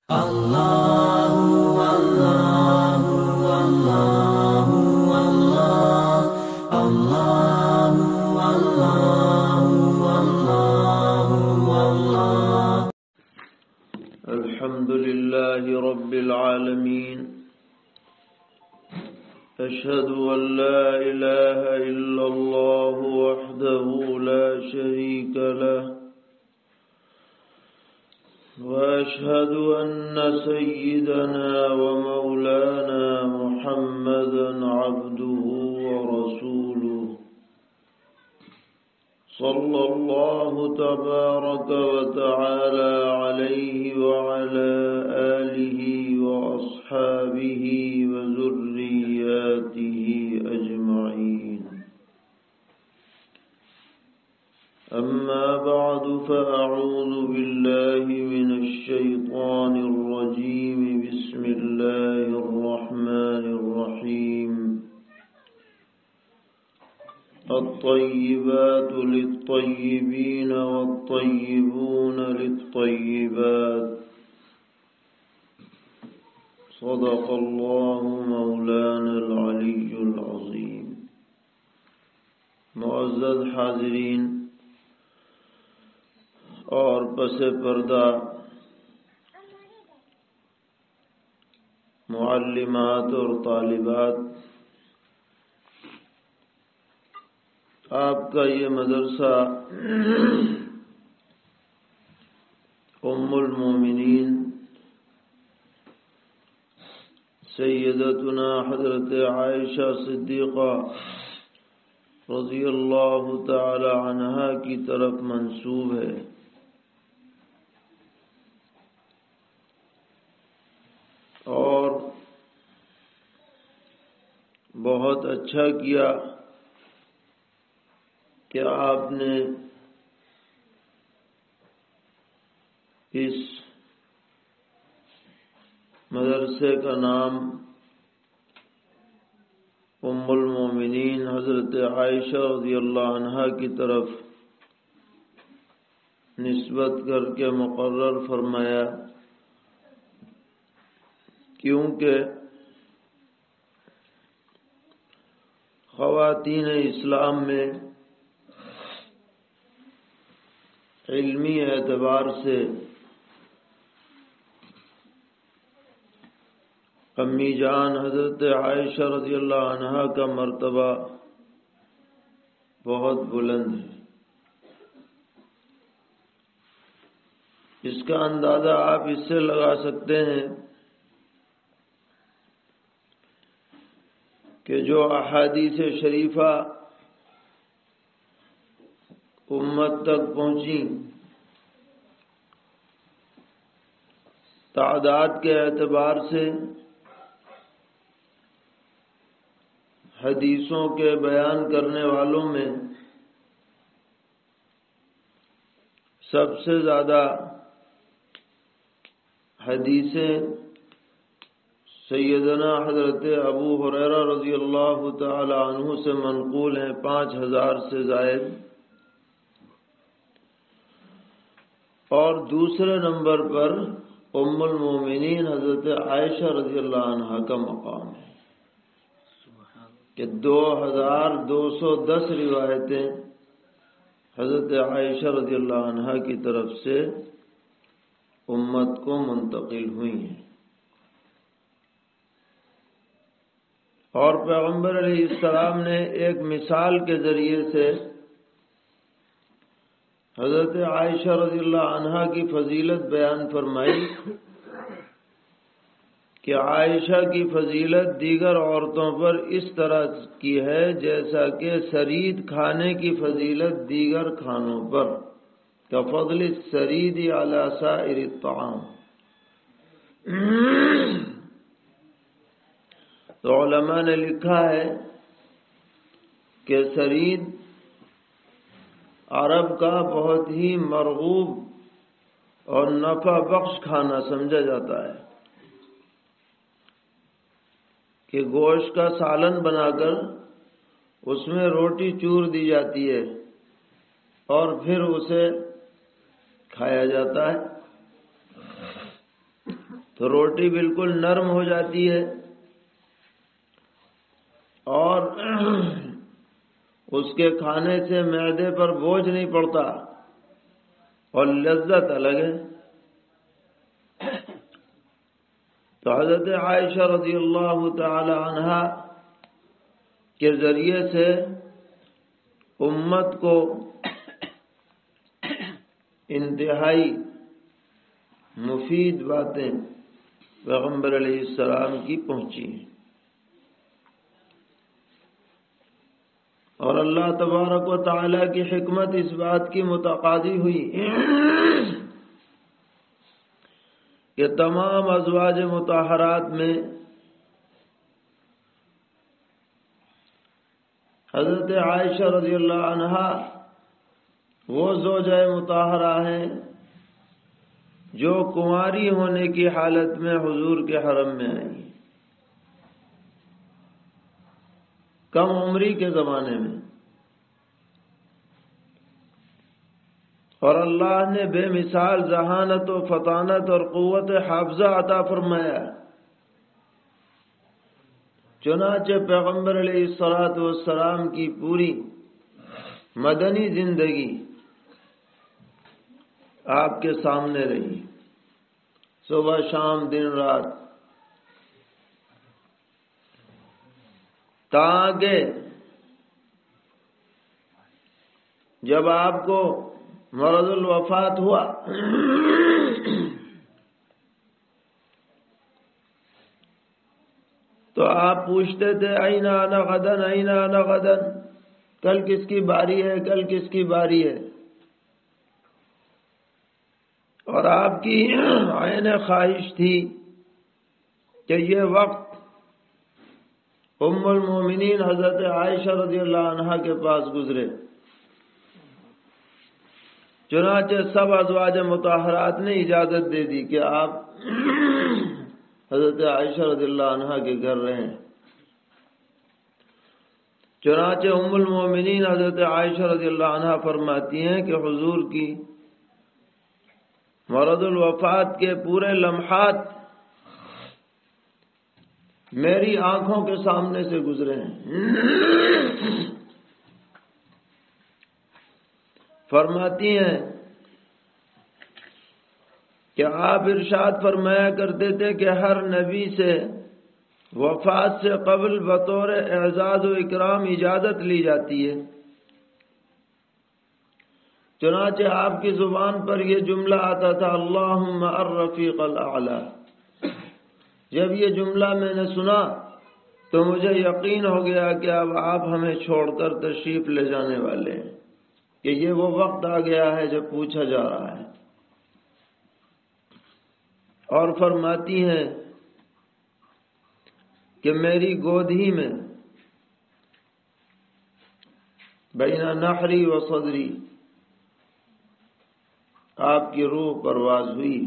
الحمد لله رب العالمين أشهد أن لا إله إلا الله وحده لا شريك له وأشهد أن سيدنا ومولانا محمدا عبده ورسوله صلى الله تبارك وتعالى عليه وعلى آله وأصحابه وذرياته أجمعين. أما بعد فأعوذ بالله من الشيطان الرجيم. بسم الله الرحمن الرحيم. الطيبات للطيبين والطيبون للطيبات. صدق الله مولانا العلي العظيم. معزز حاضرین اور پس پردہ معلمات اور طالبات، آپ کا یہ مدرسہ ام المومنین سیدتنا حضرت عائشہ صدیقہ رضی اللہ تعالی عنہا کی طرف منسوب ہے. اور بہت اچھا کیا کہ آپ نے اس مدرسے کا نام ام المومنین حضرت عائشہ رضی اللہ عنہا کی طرف نسبت کر کے مقرر فرمایا، کیونکہ خواتین اسلام میں علمی اعتبار سے امی جان حضرت عائشہ رضی اللہ عنہا کا مرتبہ بہت بلند ہے. اس کا اندازہ آپ اس سے لگا سکتے ہیں کہ جو احادیث شریفہ امت تک پہنچی تعداد کے اعتبار سے حدیثوں کے بیان کرنے والوں میں سب سے زیادہ حدیثیں سیدنا حضرت ابو ہریرہ رضی اللہ تعالی عنہ سے منقول ہیں، 5000 سے زائد. اور دوسرے نمبر پر ام المومنین حضرت عائشہ رضی اللہ عنہا کا مقام ہے کہ 2210 روایتیں حضرت عائشہ رضی اللہ عنہا کی طرف سے امت کو منتقل ہوئی ہیں. اور پیغمبر علیہ السلام نے ایک مثال کے ذریعے سے حضرت عائشہ رضی اللہ عنہا کی فضیلت بیان فرمائی کہ عائشہ کی فضیلت دیگر عورتوں پر اس طرح کی ہے جیسا کہ سرید کھانے کی فضیلت دیگر کھانوں پر، کفضل السرید علی سائر الطعام. تو علماء نے لکھا ہے کہ سرید عرب کا بہت ہی مرغوب اور نفع بخش کھانا سمجھا جاتا ہے کہ گوشت کا سالن بنا کر اس میں روٹی چور دی جاتی ہے اور پھر اسے کھایا جاتا ہے. تو روٹی بالکل نرم ہو جاتی ہے اور اس کے کھانے سے معدے پر بوجھ نہیں پڑتا اور لذت الگ ہے۔ تو حضرت عائشہ رضی اللہ تعالی عنہا کے ذریعے سے امت کو انتہائی مفید باتیں پیغمبر علیہ السلام کی پہنچی ہیں، اور اللہ تبارک و تعالی کی حکمت اس بات کی متقاضی ہوئی کہ تمام ازواج مطہرات میں حضرت عائشہ رضی اللہ عنہا وہ زوجہ مطہرہ ہیں جو کنواری ہونے کی حالت میں حضور کے حرم میں آئی، کم عمری کے زمانے میں، اور اللہ نے بے مثال ذہانت و فطانت اور قوت حافظہ عطا فرمایا۔ چنانچہ پیغمبر علیہ الصلوۃ والسلام کی پوری مدنی زندگی آپ کے سامنے رہی، صبح شام دن رات، تاکہ جب آپ کو مرض الوفات ہوا تو آپ پوچھتے تھے اینا انا غدن، اینا انا غدن، کل کس کی باری ہے، کل کس کی باری ہے، اور آپ کی عین خواہش تھی کہ یہ وقت ام المومنین حضرت عائشہ رضی اللہ عنہا کے پاس گزرے۔ چنانچہ سب ازواج مطہرات نے اجازت دے دی کہ آپ حضرت عائشہ رضی اللہ عنہا کے گھر رہیں۔ چنانچہ ام المومنین حضرت عائشہ رضی اللہ عنہا فرماتی ہیں کہ حضور کی مرض الوفات کے پورے لمحات میری آنکھوں کے سامنے سے گزرے ہیں۔ فرماتی ہیں کہ آپ ارشاد فرمایا کرتے تھے کہ ہر نبی سے وفات سے قبل بطور اعزاز و اکرام اجازت لی جاتی ہے۔ چنانچہ آپ کی زبان پر یہ جملہ آتا تھا اللہم الرفیق الاعلی۔ جب یہ جملہ میں نے سنا تو مجھے یقین ہو گیا کہ اب آپ ہمیں چھوڑ کر تشریف لے جانے والے ہیں، کہ یہ وہ وقت آ گیا ہے جب پوچھا جا رہا ہے۔ اور فرماتی ہیں کہ میری گود ہی میں بین نحری و صدری آپ کی روح پرواز ہوئی۔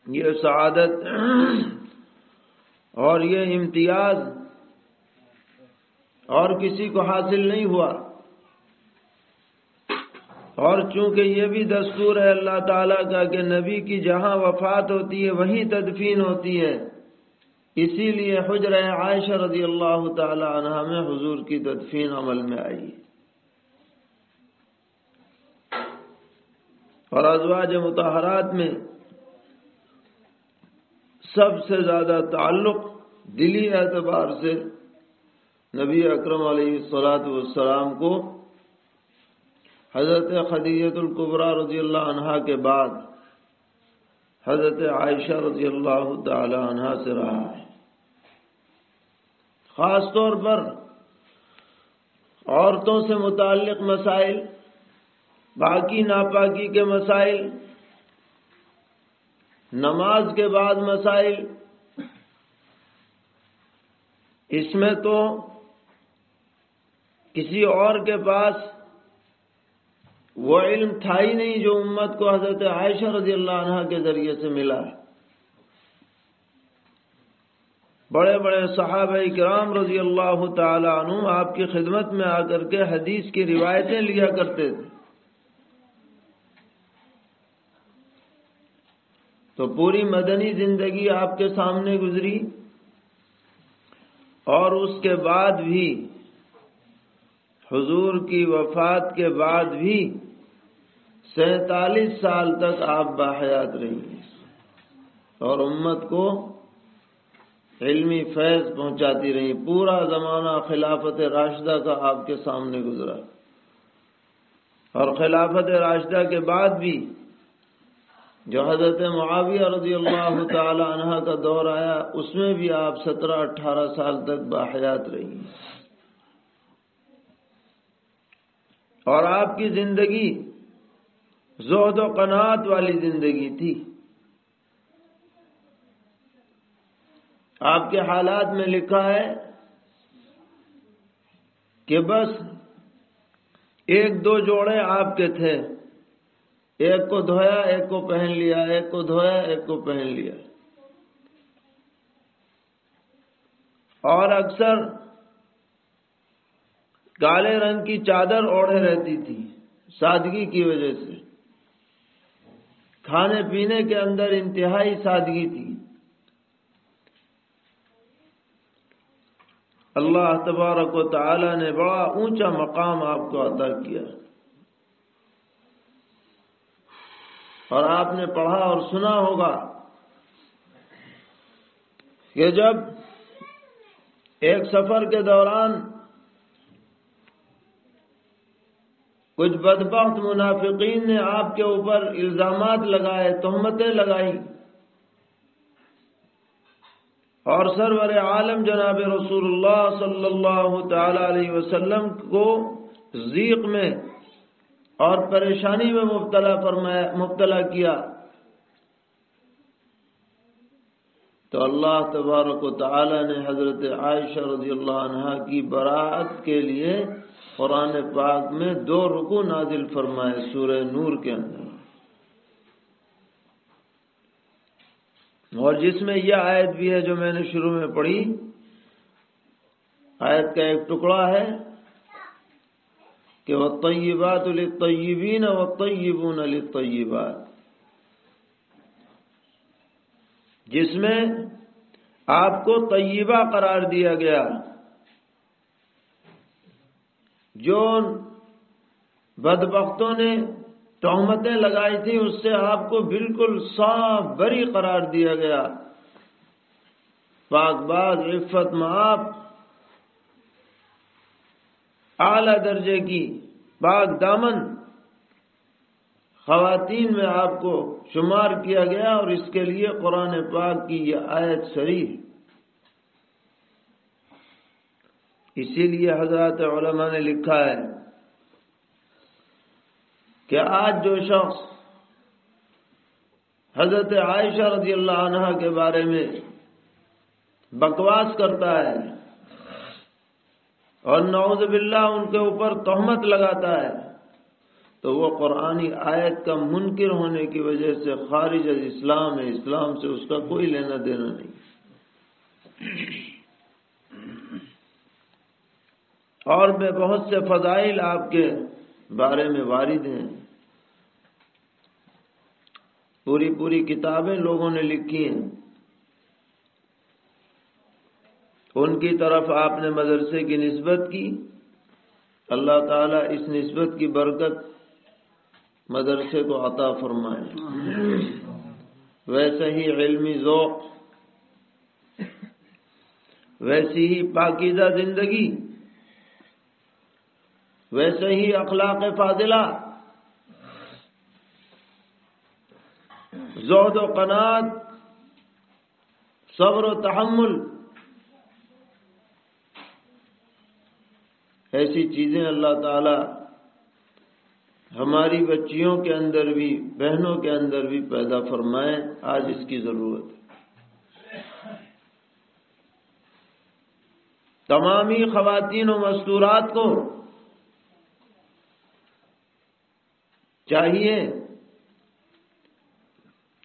یہ سعادت اور یہ امتیاز اور کسی کو حاصل نہیں ہوا، اور چونکہ یہ بھی دستور ہے اللہ تعالیٰ کا کہ نبی کی جہاں وفات ہوتی ہے وہیں تدفین ہوتی ہے، اسی لیے حجرہ عائشہ رضی اللہ تعالی عنہا میں حضور کی تدفین عمل میں آئی، اور ازواج مطہرات میں سب سے زیادہ تعلق دلی اعتبار سے نبی اکرم علیہ الصلوۃ والسلام کو حضرت خدیجہ الکبریٰ رضی اللہ عنہا کے بعد حضرت عائشہ رضی اللہ تعالی عنہا سے رہا ہے۔ خاص طور پر عورتوں سے متعلق مسائل، باقی ناپاکی کے مسائل، نماز کے بعد مسائل، اس میں تو کسی اور کے پاس وہ علم تھا ہی نہیں جو امت کو حضرت عائشہ رضی اللہ عنہا کے ذریعے سے ملا ہے۔ بڑے بڑے صحابہ کرام رضی اللہ تعالی عنہ آپ کی خدمت میں آ کر کے حدیث کی روایتیں لیا کرتے تھے، تو پوری مدنی زندگی آپ کے سامنے گزری، اور اس کے بعد بھی حضور کی وفات کے بعد بھی 47 سال تک آپ باحیات رہی اور امت کو علمی فیض پہنچاتی رہی۔ پورا زمانہ خلافت راشدہ کا آپ کے سامنے گزرا، اور خلافت راشدہ کے بعد بھی جو حضرت معاویہ رضی اللہ تعالی عنہ کا دور آیا، اس میں بھی آپ 17-18 سال تک باحیات رہی، اور آپ کی زندگی زہد و قناعت والی زندگی تھی۔ آپ کے حالات میں لکھا ہے کہ بس 1-2 جوڑے آپ کے تھے، ایک کو دھویا ایک کو پہن لیا، ایک کو دھویا ایک کو پہن لیا، اور اکثر کالے رنگ کی چادر اوڑھے رہتی تھی سادگی کی وجہ سے۔ کھانے پینے کے اندر انتہائی سادگی تھی۔ اللہ تبارک و تعالی نے بڑا اونچا مقام آپ کو عطا کیا، اور آپ نے پڑھا اور سنا ہوگا کہ جب ایک سفر کے دوران کچھ بدبخت منافقین نے آپ کے اوپر الزامات لگائے، تہمتیں لگائی، اور سرور عالم جناب رسول اللہ صلی اللہ تعالی علیہ وسلم کو ضیق میں اور پریشانی میں مبتلا کیا، تو اللہ تبارک و تعالی نے حضرت عائشہ رضی اللہ عنہا کی براءت کے لیے قرآن پاک میں 2 رکوع نازل فرمائے سورہ نور کے اندر، اور جس میں یہ آیت بھی ہے جو میں نے شروع میں پڑھی۔ آیت کا ایک ٹکڑا ہے کہ وَالطَّيِّبَاتُ لِلطَّيِّبِينَ وَالطَّيِّبُونَ لِلطَّيِّبَاتِ، جس میں آپ کو طیبہ قرار دیا گیا۔ جو بدبختوں نے تہمتیں لگائی تھی اس سے آپ کو بالکل صاف بری قرار دیا گیا۔ پاک باز، عفت معاف، اعلی درجے کی پاک دامن خواتین میں آپ کو شمار کیا گیا، اور اس کے لیے قرآن پاک کی یہ آیت صریح۔ اسی لیے حضرات علماء نے لکھا ہے کہ آج جو شخص حضرت عائشہ رضی اللہ عنہا کے بارے میں بکواس کرتا ہے اور نعوذ باللہ ان کے اوپر تہمت لگاتا ہے، تو وہ قرآنی آیت کا منکر ہونے کی وجہ سے خارج از اسلام ہے، اسلام سے اس کا کوئی لینا دینا نہیں۔ اور میں بہت سے فضائل آپ کے بارے میں وارد ہیں، پوری کتابیں لوگوں نے لکھی ہیں، ان کی طرف آپ نے مدرسے کی نسبت کی، اللہ تعالیٰ اس نسبت کی برکت مدرسے کو عطا فرمائے۔ ویسے ہی علمی ذوق، ویسی ہی پاکیزہ زندگی، ویسے ہی اخلاق فاضلہ، زہد و قناعت، صبر و تحمل، ایسی چیزیں اللہ تعالی ہماری بچیوں کے اندر بھی، بہنوں کے اندر بھی پیدا فرمائیں۔ آج اس کی ضرورت ہے۔ تمامی خواتین و مستورات کو چاہیے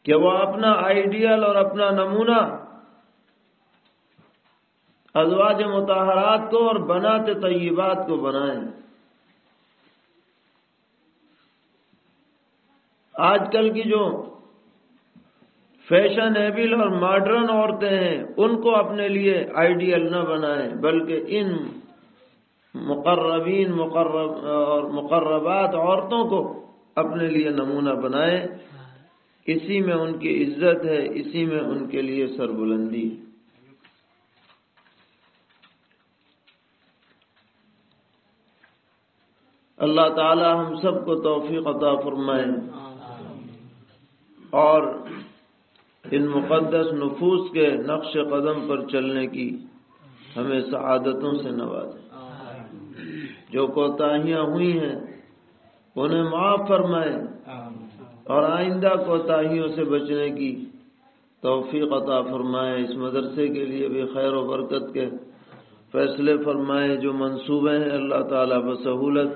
کہ وہ اپنا آئیڈیل اور اپنا نمونہ ازواج مطہرات کو اور بنات طیبات کو بنائیں۔ آج کل کی جو فیشنیبل اور ماڈرن عورتیں ہیں ان کو اپنے لیے آئیڈیل نہ بنائیں، بلکہ ان مقربین اور مقربات عورتوں کو اپنے لیے نمونہ بنائیں۔ اسی میں ان کی عزت ہے، اسی میں ان کے لیے سربلندی ہے۔ اللہ تعالی ہم سب کو توفیق عطا فرمائے اور ان مقدس نفوس کے نقش قدم پر چلنے کی ہمیں سعادتوں سے نوازے۔ جو کوتاہیاں ہوئی ہیں انہیں معاف فرمائے اور آئندہ کوتاہیوں سے بچنے کی توفیق عطا فرمائے۔ اس مدرسے کے لیے بھی خیر و برکت کے فیصلے فرمائے، جو منصوبے ہیں اللہ تعالیٰ بسہولت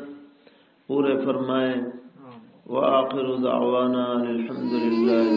پورے فرمائے۔ وآخر دعوانا الحمدللہ۔